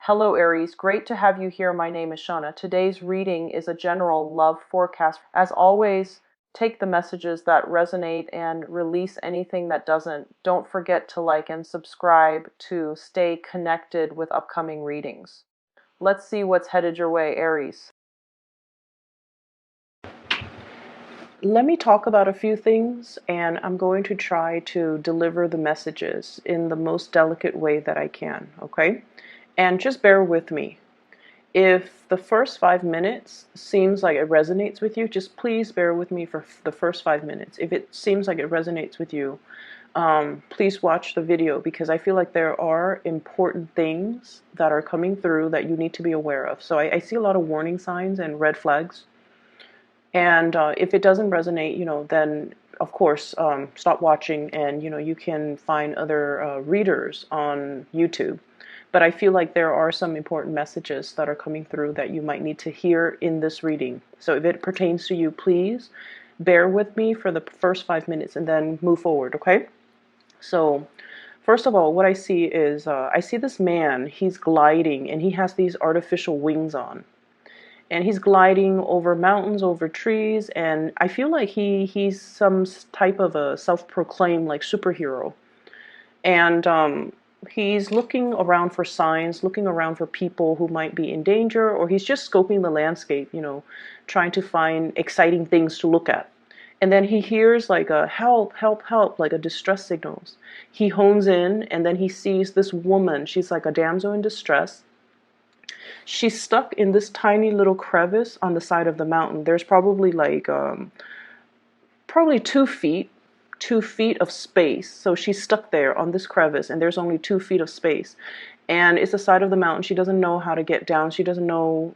Hello Aries, great to have you here. My name is Shauna. Today's reading is a general love forecast. As always, take the messages that resonate and release anything that doesn't. Don't forget to like and subscribe to stay connected with upcoming readings. Let's see what's headed your way, Aries. Let me talk about a few things, and I'm going to try to deliver the messages in the most delicate way that I can, okay? And just bear with me. If the first 5 minutes seems like it resonates with you, just please bear with me for the first 5 minutes. If it seems like it resonates with you, please watch the video, because I feel like there are important things that are coming through that you need to be aware of. So I see a lot of warning signs and red flags. And if it doesn't resonate, then of course, stop watching, and you can find other readers on YouTube. But I feel like there are some important messages that are coming through that you might need to hear in this reading. So if it pertains to you, please bear with me for the first 5 minutes and then move forward, okay? So first of all, what I see is I see this man. He's gliding, and he has these artificial wings on. And he's gliding over mountains, over trees, and I feel like he's some type of a self-proclaimed like superhero. And he's looking around for signs, looking around for people who might be in danger, or he's just scoping the landscape, trying to find exciting things to look at. And then he hears like a help, help, help, like a distress signals. He hones in, and then he sees this woman. She's like a damsel in distress. She's stuck in this tiny little crevice on the side of the mountain. There's probably like probably 2 feet, 2 feet of space. So she's stuck there on this crevice, and there's only 2 feet of space. And it's the side of the mountain. She doesn't know how to get down. She doesn't know,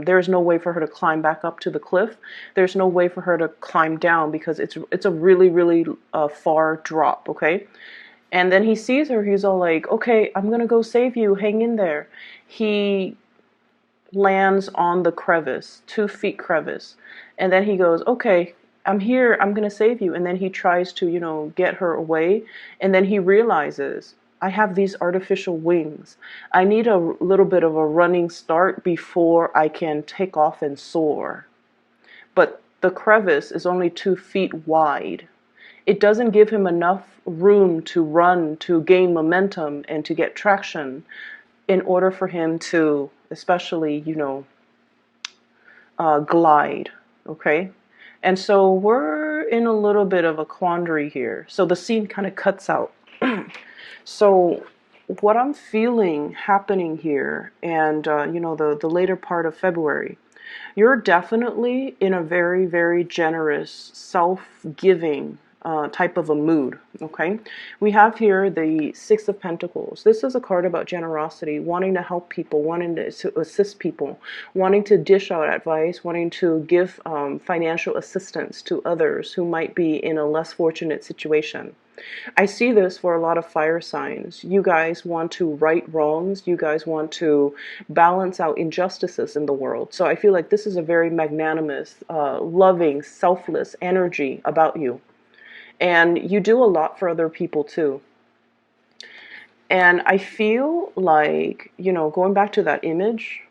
there's no way for her to climb back up to the cliff. There's no way for her to climb down, because it's a really, really far drop, okay? And then he sees her. He's all like, okay, I'm going to go save you. Hang in there. He lands on the crevice, 2 feet crevice. And then he goes, okay, I'm here, I'm gonna save you. And then he tries to, get her away. And then he realizes, I have these artificial wings. I need a little bit of a running start before I can take off and soar. But the crevice is only 2 feet wide. It doesn't give him enough room to run, to gain momentum, and to get traction in order for him to, especially, glide, okay? And so we're in a little bit of a quandary here. So the scene kind of cuts out. So what I'm feeling happening here, and, the later part of February, you're definitely in a very, very generous, self-giving type of a mood, okay? We have here the Six of Pentacles. This is a card about generosity, wanting to help people, wanting to assist people, wanting to dish out advice, wanting to give financial assistance to others who might be in a less fortunate situation. I see this for a lot of fire signs. You guys want to right wrongs. You guys want to balance out injustices in the world. So I feel like this is a very magnanimous, loving, selfless energy about you. And you do a lot for other people too. And I feel like, going back to that image,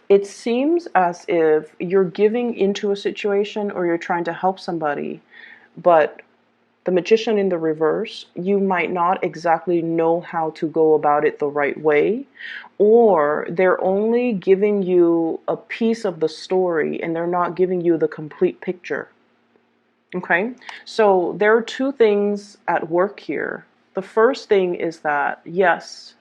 it seems as if you're giving into a situation, or you're trying to help somebody, but the Magician in the reverse, you might not exactly know how to go about it the right way, or they're only giving you a piece of the story and they're not giving you the complete picture. Okay, so there are two things at work here. The first thing is that, yes,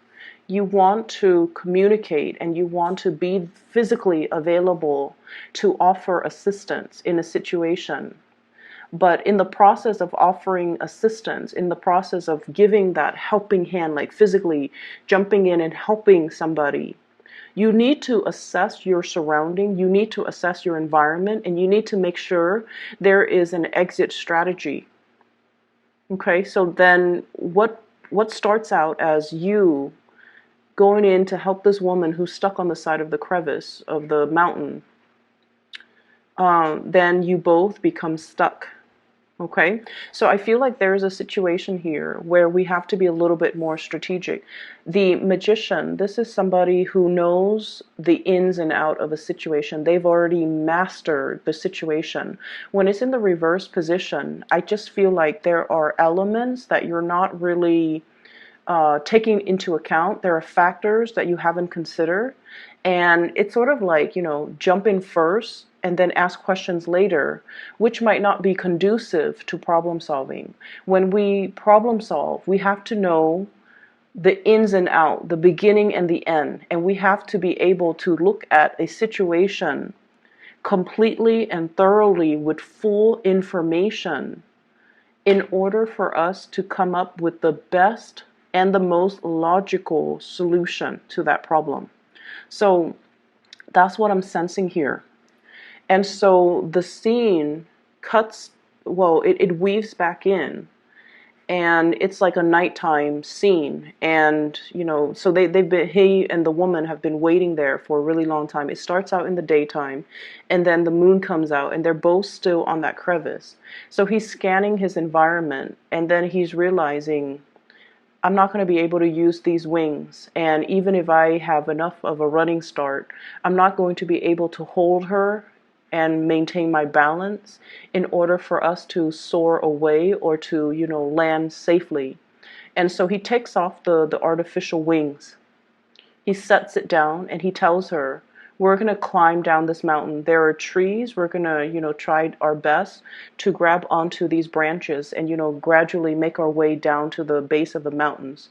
you want to communicate and you want to be physically available to offer assistance in a situation. But in the process of offering assistance, in the process of giving that helping hand, like physically jumping in and helping somebody, you need to assess your surrounding, you need to assess your environment, and you need to make sure there is an exit strategy. Okay, so then what starts out as you going in to help this woman who's stuck on the side of the crevice of the mountain, then you both become stuck. Okay, so I feel like there's a situation here where we have to be a little bit more strategic. The magician, this is somebody who knows the ins and out of a situation. They've already mastered the situation. When it's in the reverse position, I just feel like there are elements that you're not really taking into account. There are factors that you haven't considered. And it's sort of like, jump in first and then ask questions later, which might not be conducive to problem solving. When we problem solve, we have to know the ins and out, the beginning and the end. And we have to be able to look at a situation completely and thoroughly with full information in order for us to come up with the best and the most logical solution to that problem. So that's what I'm sensing here. And so the scene cuts, well, it weaves back in, and it's like a nighttime scene. And, so he and the woman have been waiting there for a really long time. It starts out in the daytime, and then the moon comes out, and they're both still on that crevice. So he's scanning his environment, and then he's realizing, I'm not going to be able to use these wings. And even if I have enough of a running start, I'm not going to be able to hold her and maintain my balance in order for us to soar away or to, land safely. And so he takes off the artificial wings. He sets it down and he tells her, we're going to climb down this mountain. There are trees. We're going to, try our best to grab onto these branches and, gradually make our way down to the base of the mountains.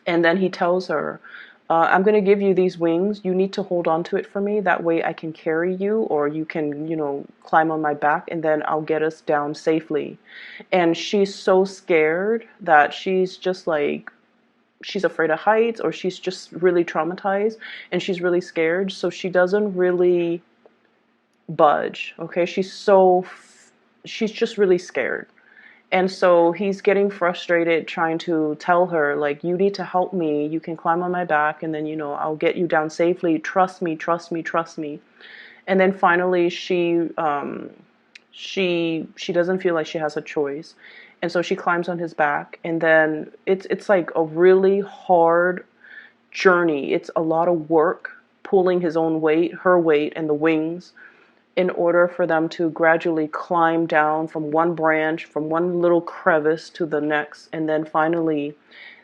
And then he tells her, I'm going to give you these wings. You need to hold on to it for me. That way I can carry you, or you can, climb on my back, and then I'll get us down safely. And she's so scared that she's just like, she's afraid of heights, or she's just really traumatized and she's really scared. So she doesn't really budge. Okay. She's just really scared. And so he's getting frustrated trying to tell her, like, you need to help me. You can climb on my back, and then, I'll get you down safely. Trust me, trust me, trust me. And then finally she doesn't feel like she has a choice. And so she climbs on his back, and then it's like a really hard journey. It's a lot of work pulling his own weight, her weight, and the wings in order for them to gradually climb down from one branch, from one little crevice to the next. And then finally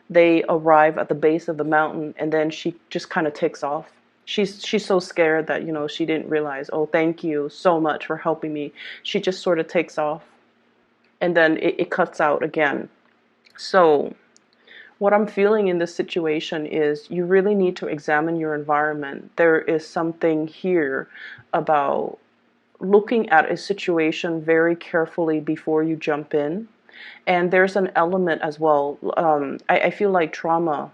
they arrive at the base of the mountain, and then she just kind of takes off. She's so scared that, she didn't realize, oh, thank you so much for helping me. She just sort of takes off, and then it cuts out again. So what I'm feeling in this situation is you really need to examine your environment. There is something here about looking at a situation very carefully before you jump in. And there's an element as well. I feel like trauma.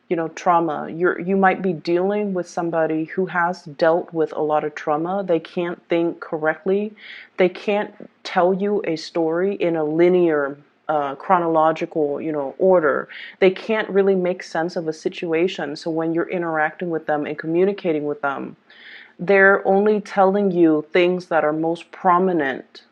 You might be dealing with somebody who has dealt with a lot of trauma. They can't think correctly. They can't tell you a story in a linear chronological, order. They can't really make sense of a situation. So when you're interacting with them and communicating with them, they're only telling you things that are most prominent,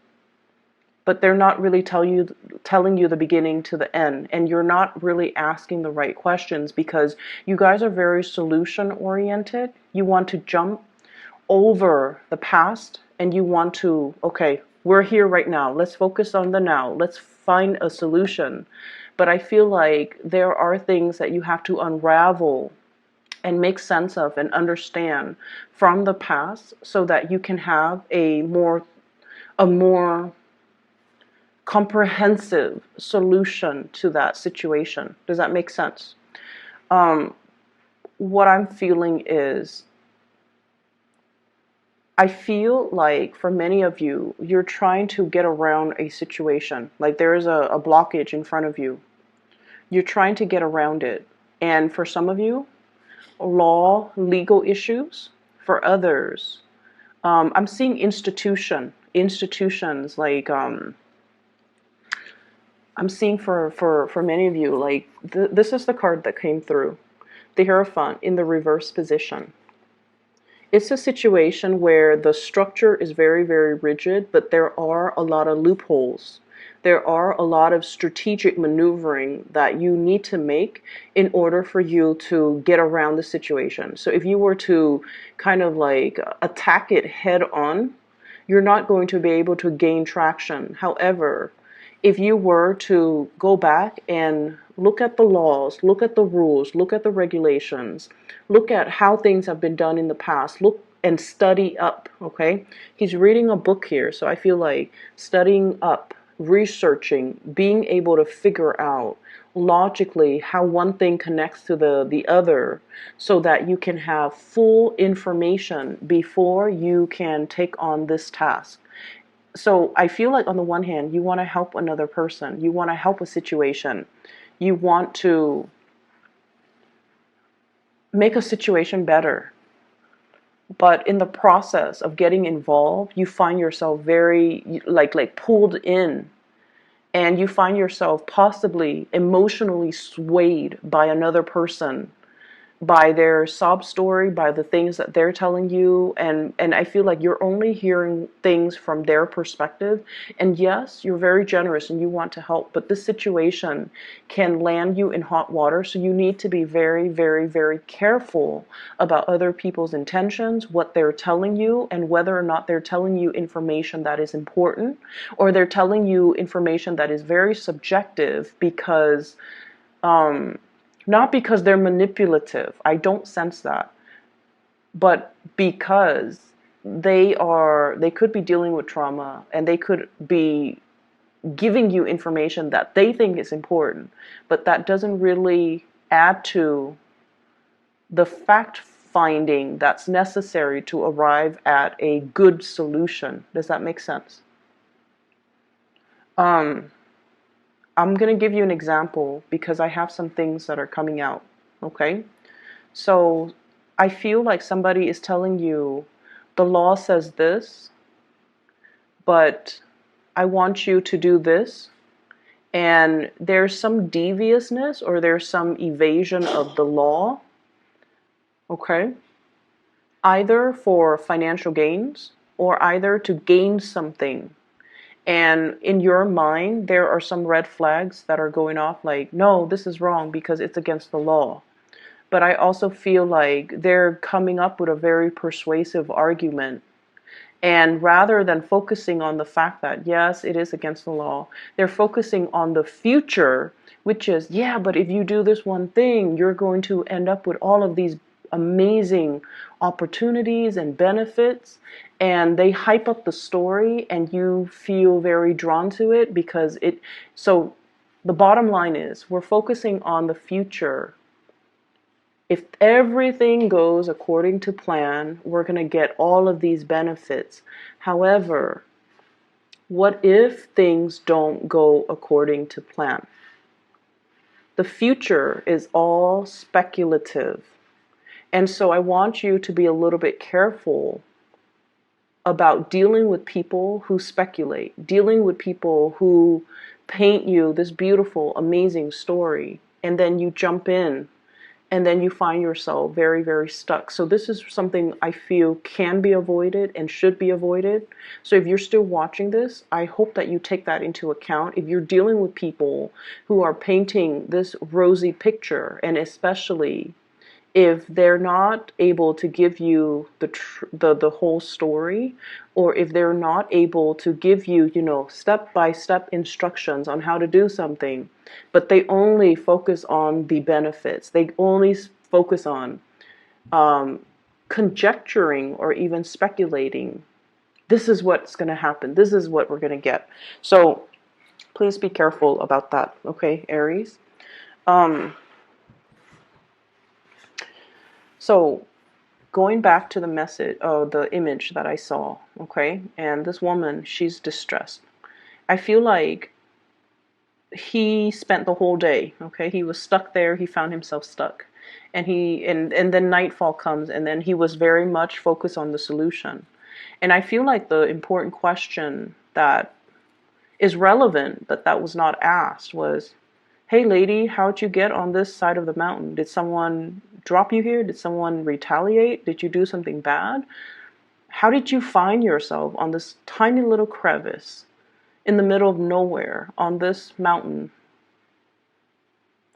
but they're not really telling you the beginning to the end. And you're not really asking the right questions because you guys are very solution oriented. You want to jump over the past, and you want to, okay, we're here right now. Let's focus on the now. Let's find a solution. But I feel like there are things that you have to unravel and make sense of and understand from the past so that you can have a more comprehensive solution to that situation. Does that make sense? What I'm feeling is, I feel like for many of you, you're trying to get around a situation. Like there is a blockage in front of you. You're trying to get around it. And for some of you, legal issues. For others, I'm seeing institutions like, I'm seeing for many of you, like this is the card that came through, the Hierophant in the reverse position. It's a situation where the structure is very, very rigid, but there are a lot of loopholes. There are a lot of strategic maneuvering that you need to make in order for you to get around the situation. So if you were to kind of like attack it head on, you're not going to be able to gain traction. However, if you were to go back and look at the laws, look at the rules, look at the regulations, look at how things have been done in the past, look and study up, okay? He's reading a book here, so I feel like studying up, researching, being able to figure out logically how one thing connects to the other so that you can have full information before you can take on this task. So I feel like on the one hand, you want to help another person, you want to help a situation, you want to make a situation better. But in the process of getting involved, you find yourself very like pulled in, and you find yourself possibly emotionally swayed by another person, by their sob story, by the things that they're telling you, and I feel like you're only hearing things from their perspective. And yes, you're very generous and you want to help, but this situation can land you in hot water, so you need to be very, very, very careful about other people's intentions, what they're telling you, and whether or not they're telling you information that is important, or they're telling you information that is very subjective because not because they're manipulative. I don't sense that. But because they could be dealing with trauma, and they could be giving you information that they think is important, but that doesn't really add to the fact finding that's necessary to arrive at a good solution. Does that make sense? Um, I'm going to give you an example because I have some things that are coming out. Okay? So I feel like somebody is telling you the law says this, but I want you to do this. And there's some deviousness or there's some evasion of the law. Okay? Either for financial gains or either to gain something. And in your mind, there are some red flags that are going off like, no, this is wrong because it's against the law. But I also feel like they're coming up with a very persuasive argument. And rather than focusing on the fact that, yes, it is against the law, they're focusing on the future, which is, yeah, but if you do this one thing, you're going to end up with all of these amazing opportunities and benefits. And they hype up the story and you feel very drawn to it because so the bottom line is we're focusing on the future. If everything goes according to plan, we're going to get all of these benefits. However, what if things don't go according to plan? The future is all speculative. And so I want you to be a little bit careful about dealing with people who speculate, dealing with people who paint you this beautiful, amazing story, and then you jump in and then you find yourself very, very stuck. So this is something I feel can be avoided and should be avoided. So if you're still watching this, I hope that you take that into account. If you're dealing with people who are painting this rosy picture, and especially if they're not able to give you the whole story, or if they're not able to give you, step-by-step instructions on how to do something, but they only focus on the benefits, they only focus on conjecturing or even speculating, this is what's going to happen, this is what we're going to get. So please be careful about that, okay, Aries? So going back to the message, the image that I saw, okay, and this woman, she's distressed. I feel like he spent the whole day, okay, he was stuck there, he found himself stuck, and then nightfall comes, and then he was very much focused on the solution. And I feel like the important question that is relevant, but that was not asked, was, hey lady, how'd you get on this side of the mountain? Did someone drop you here? Did someone retaliate? Did you do something bad? How did you find yourself on this tiny little crevice in the middle of nowhere on this mountain.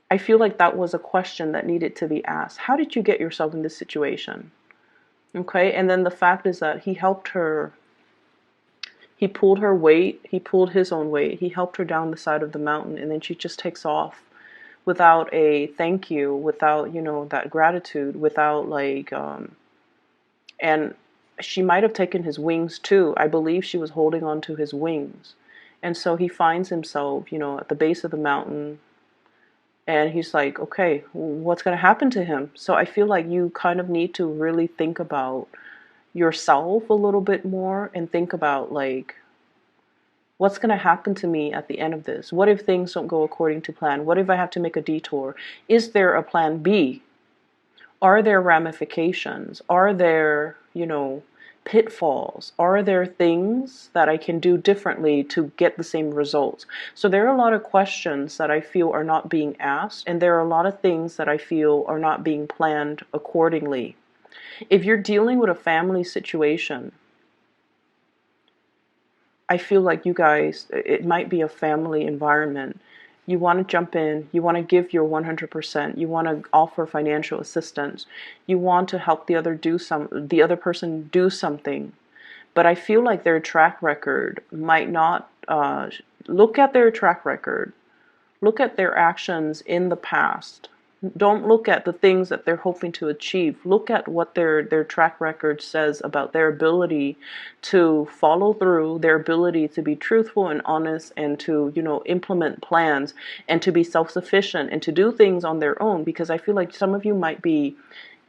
I feel like that was a question that needed to be asked. How did you get yourself in this situation? Okay, and then the fact is that he helped her. He pulled her weight, he pulled his own weight, he helped her down the side of the mountain, and then she just takes off without a thank you, without, that gratitude, without and she might have taken his wings too. I believe she was holding on to his wings. And so he finds himself, at the base of the mountain, and he's like, okay, what's going to happen to him? So I feel like you kind of need to really think about yourself a little bit more and think about what's going to happen to me at the end of this? What if things don't go according to plan? What if I have to make a detour? Is there a plan B? Are there ramifications? Are there, pitfalls? Are there things that I can do differently to get the same results? So there are a lot of questions that I feel are not being asked, and there are a lot of things that I feel are not being planned accordingly. If you're dealing with a family situation, I feel like you guys, it might be a family environment. You want to jump in, you want to give your 100%, you want to offer financial assistance, you want to help the other person do something. But I feel like their track record might not, look at their track record, look at their actions in the past. Don't look at the things that they're hoping to achieve. Look at what their track record says about their ability to follow through, their ability to be truthful and honest, and to, implement plans, and to be self-sufficient, and to do things on their own. Because I feel like some of you might be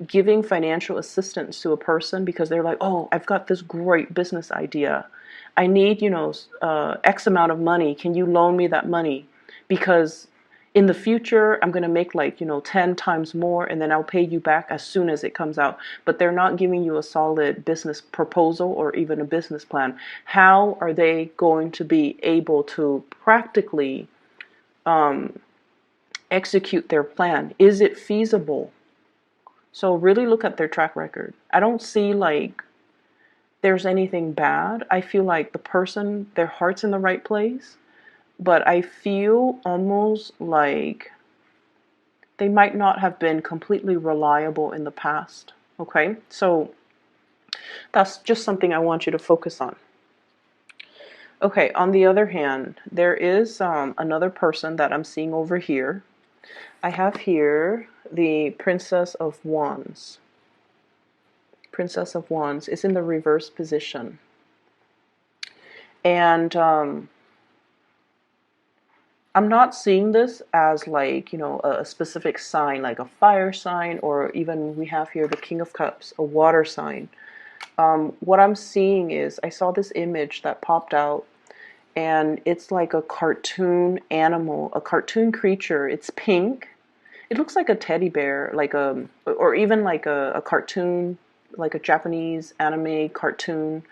giving financial assistance to a person because they're like, oh, I've got this great business idea. I need, X amount of money. Can you loan me that money? Because in the future, I'm going to make 10 times more, and then I'll pay you back as soon as it comes out. But they're not giving you a solid business proposal or even a business plan. How are they going to be able to practically execute their plan? Is it feasible? So really look at their track record. I don't see there's anything bad. I feel like the person, their heart's in the right place. But I feel almost like they might not have been completely reliable in the past. Okay, so that's just something I want you to focus on. Okay, on the other hand, there is another person that I'm seeing over here. I have here the Princess of Wands. Princess of Wands is in the reverse position. And I'm not seeing this as a specific sign, like a fire sign, or even we have here the King of Cups, a water sign. What I'm seeing is, I saw this image that popped out, and it's like a cartoon animal, a cartoon creature. It's pink. It looks like a teddy bear, or even like a cartoon, like a Japanese anime cartoon,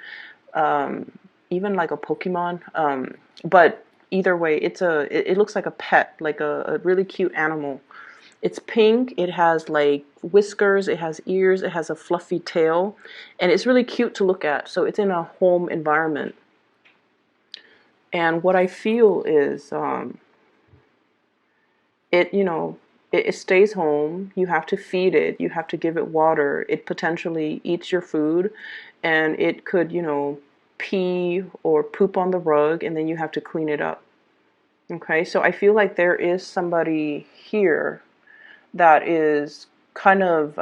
even like a Pokemon. But either way, it looks like a pet, like a really cute animal. It's pink, it has whiskers, it has ears, it has a fluffy tail, and it's really cute to look at. So it's in a home environment. And what I feel is it stays home. You have to feed it, you have to give it water. It potentially eats your food, and it could, pee or poop on the rug, and then you have to clean it up. Okay, so I feel like there is somebody here that is kind of,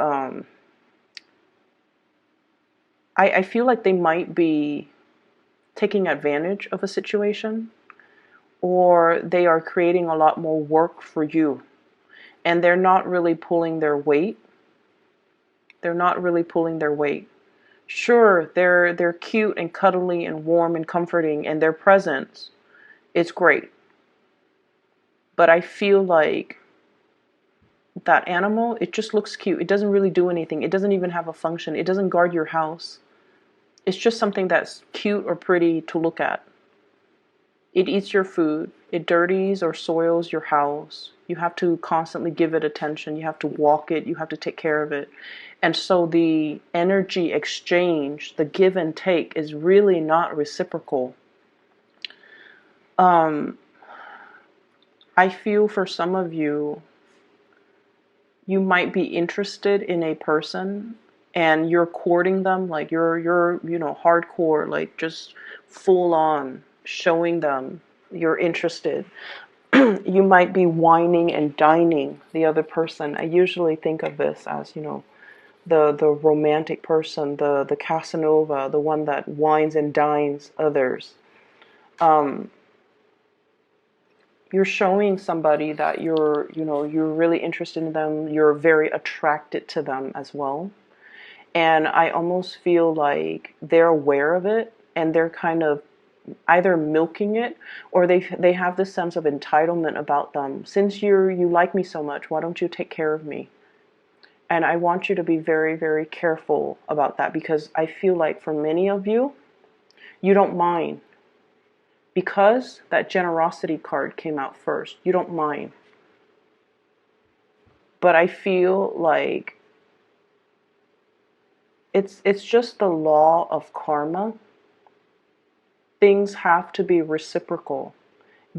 I feel like they might be taking advantage of a situation, or they are creating a lot more work for you, and they're not really pulling their weight. They're not really pulling their weight. Sure, they're cute and cuddly and warm and comforting, and their presence is great. But I feel like that animal, it just looks cute. It doesn't really do anything. It doesn't even have a function. It doesn't guard your house. It's just something that's cute or pretty to look at. It eats your food. It dirties or soils your house. You have to constantly give it attention. You have to walk it. You have to take care of it. And so the energy exchange, the give and take, is really not reciprocal. Um, I feel for some of you, you might be interested in a person and you're courting them, like you're hardcore, like just full on showing them you're interested. You might be whining and dining the other person. I usually think of this as, the romantic person, the Casanova, the one that wines and dines others. Um, you're showing somebody that you're really interested in them. You're very attracted to them as well. And I almost feel like they're aware of it and they're kind of either milking it, or they have this sense of entitlement about them. Since you like me so much, why don't you take care of me? And I want you to be very, very careful about that, because I feel like for many of you, you don't mind. Because that generosity card came out first, you don't mind. But I feel like it's just the law of karma. Things have to be reciprocal.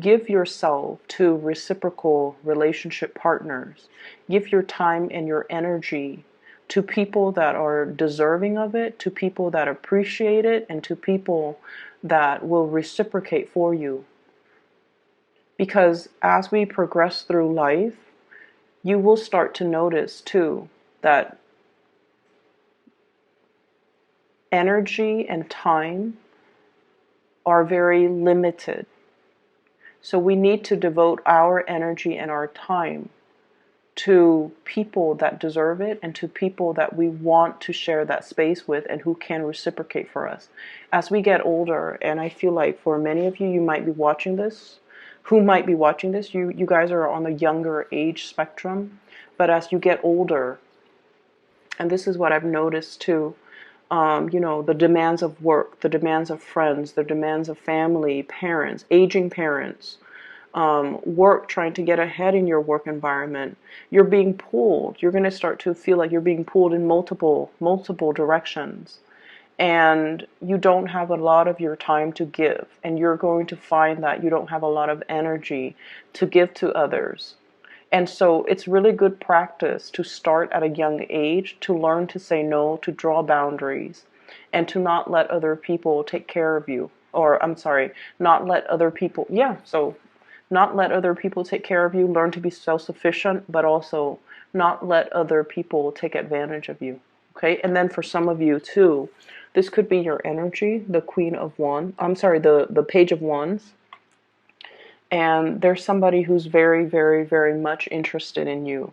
Give yourself to reciprocal relationship partners. Give your time and your energy to people that are deserving of it, to people that appreciate it, and to people that will reciprocate for you. Because as we progress through life, you will start to notice too that energy and time are very limited. So we need to devote our energy and our time to people that deserve it and to people that we want to share that space with and who can reciprocate for us. As we get older, and I feel like for many of you, you might be watching this, you guys are on the younger age spectrum. But as you get older, and this is what I've noticed too, the demands of work, the demands of friends, the demands of family, parents, aging parents, work, trying to get ahead in your work environment, you're being pulled. You're going to start to feel like you're being pulled in multiple directions. And you don't have a lot of your time to give. And you're going to find that you don't have a lot of energy to give to others. And so it's really good practice to start at a young age, to learn to say no, to draw boundaries, and to not let other people take care of you. Or, I'm sorry, not let other people, not let other people take care of you, learn to be self-sufficient, but also not let other people take advantage of you. Okay? And then for some of you too, this could be your energy, the the Page of Wands. And there's somebody who's very, very, very much interested in you.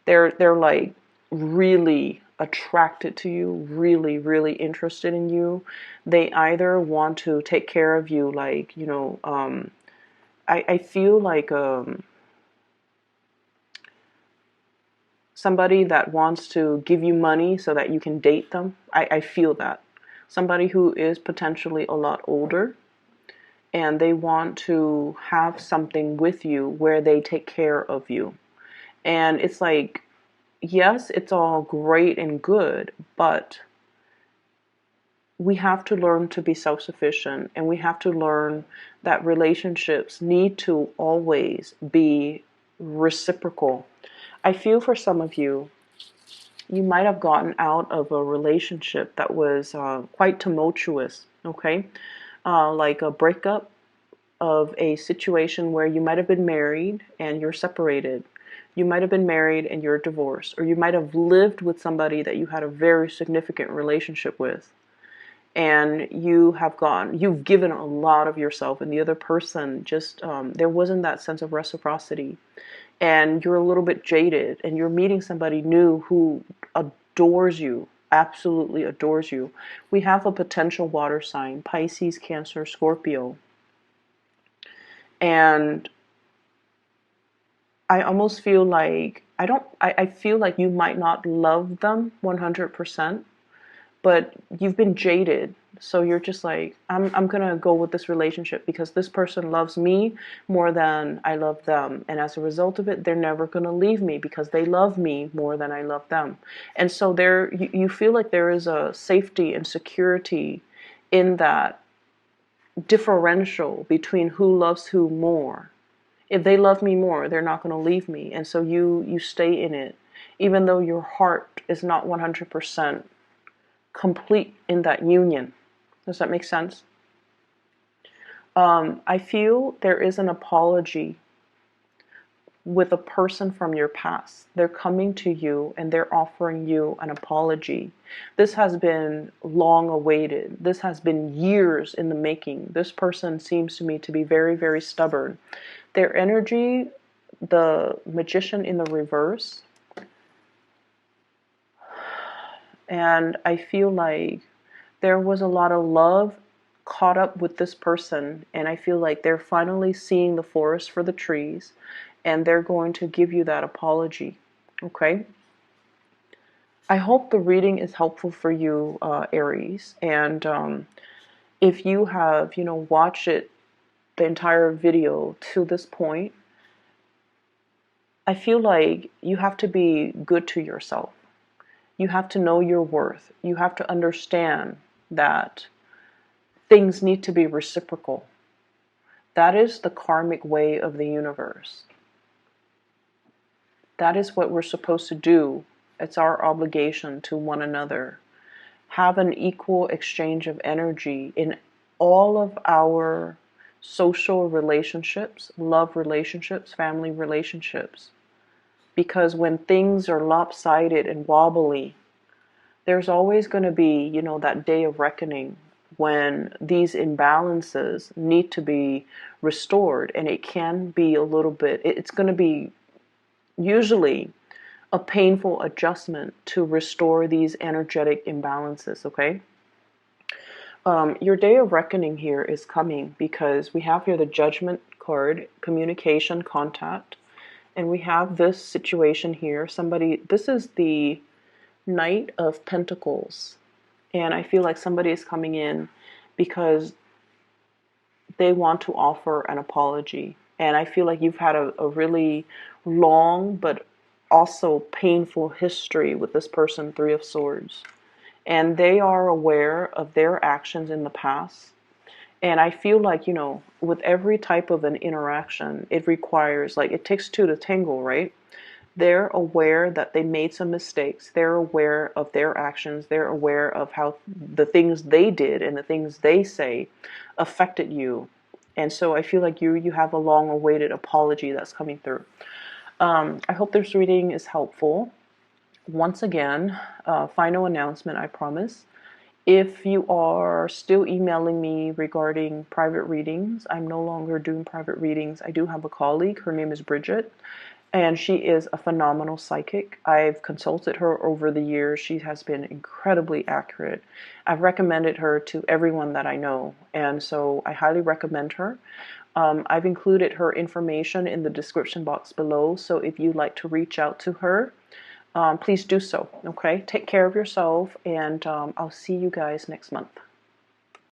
They're like really attracted to you, really, really interested in you. They either want to take care of you, like, I feel like somebody that wants to give you money so that you can date them. I feel that. Somebody who is potentially a lot older and they want to have something with you where they take care of you. And it's like, yes, it's all great and good, but we have to learn to be self-sufficient, and we have to learn that relationships need to always be reciprocal. I feel for some of you, you might have gotten out of a relationship that was quite tumultuous, okay? Like a breakup of a situation where you might have been married and you're separated. You might have been married and you're divorced, or you might have lived with somebody that you had a very significant relationship with. And you've given a lot of yourself, and the other person just, there wasn't that sense of reciprocity. And you're a little bit jaded, and you're meeting somebody new who adores you, absolutely adores you. We have a potential water sign, Pisces, Cancer, Scorpio. And I almost feel like, I feel like you might not love them 100%, but you've been jaded. So you're just like, I'm going to go with this relationship because this person loves me more than I love them. And as a result of it, they're never going to leave me because they love me more than I love them. And so you feel like there is a safety and security in that differential between who loves who more. If they love me more, they're not going to leave me. And so you stay in it, even though your heart is not 100% complete in that union. Does that make sense? I feel there is an apology with a person from your past. They're coming to you and they're offering you an apology. This has been long awaited. This has been years in the making. This person seems to me to be very, very stubborn. Their energy, the magician in the reverse, and I feel like there was a lot of love caught up with this person, and I feel like they're finally seeing the forest for the trees, and they're going to give you that apology. Okay? I hope the reading is helpful for you, Aries. And if you have, watched it, the entire video to this point, I feel like you have to be good to yourself. You have to know your worth. You have to understand that things need to be reciprocal. That is the karmic way of the universe. That is what we're supposed to do. It's our obligation to one another. Have an equal exchange of energy in all of our social relationships, love relationships, family relationships. Because when things are lopsided and wobbly, there's always going to be, that day of reckoning when these imbalances need to be restored. And it can be a little bit, it's going to be usually a painful adjustment to restore these energetic imbalances, okay? Your day of reckoning here is coming because we have here the Judgment card, communication, contact, and we have this situation here. This is the Knight of Pentacles, and I feel like somebody is coming in because they want to offer an apology. And I feel like you've had a really long but also painful history with this person, Three of Swords. And they are aware of their actions in the past. And I feel like, with every type of an interaction, it requires, like, it takes two to tangle, right? They're aware that they made some mistakes. They're aware of their actions. They're aware of how the things they did and the things they say affected you. And so I feel like you have a long-awaited apology that's coming through. I hope this reading is helpful. Once again, final announcement, I promise. If you are still emailing me regarding private readings, I'm no longer doing private readings. I do have a colleague. Her name is Bridget, and she is a phenomenal psychic. I've consulted her over the years. She has been incredibly accurate. I've recommended her to everyone that I know, and so I highly recommend her. I've included her information in the description box below, so if you'd like to reach out to her, please do so, okay? Take care of yourself, and I'll see you guys next month.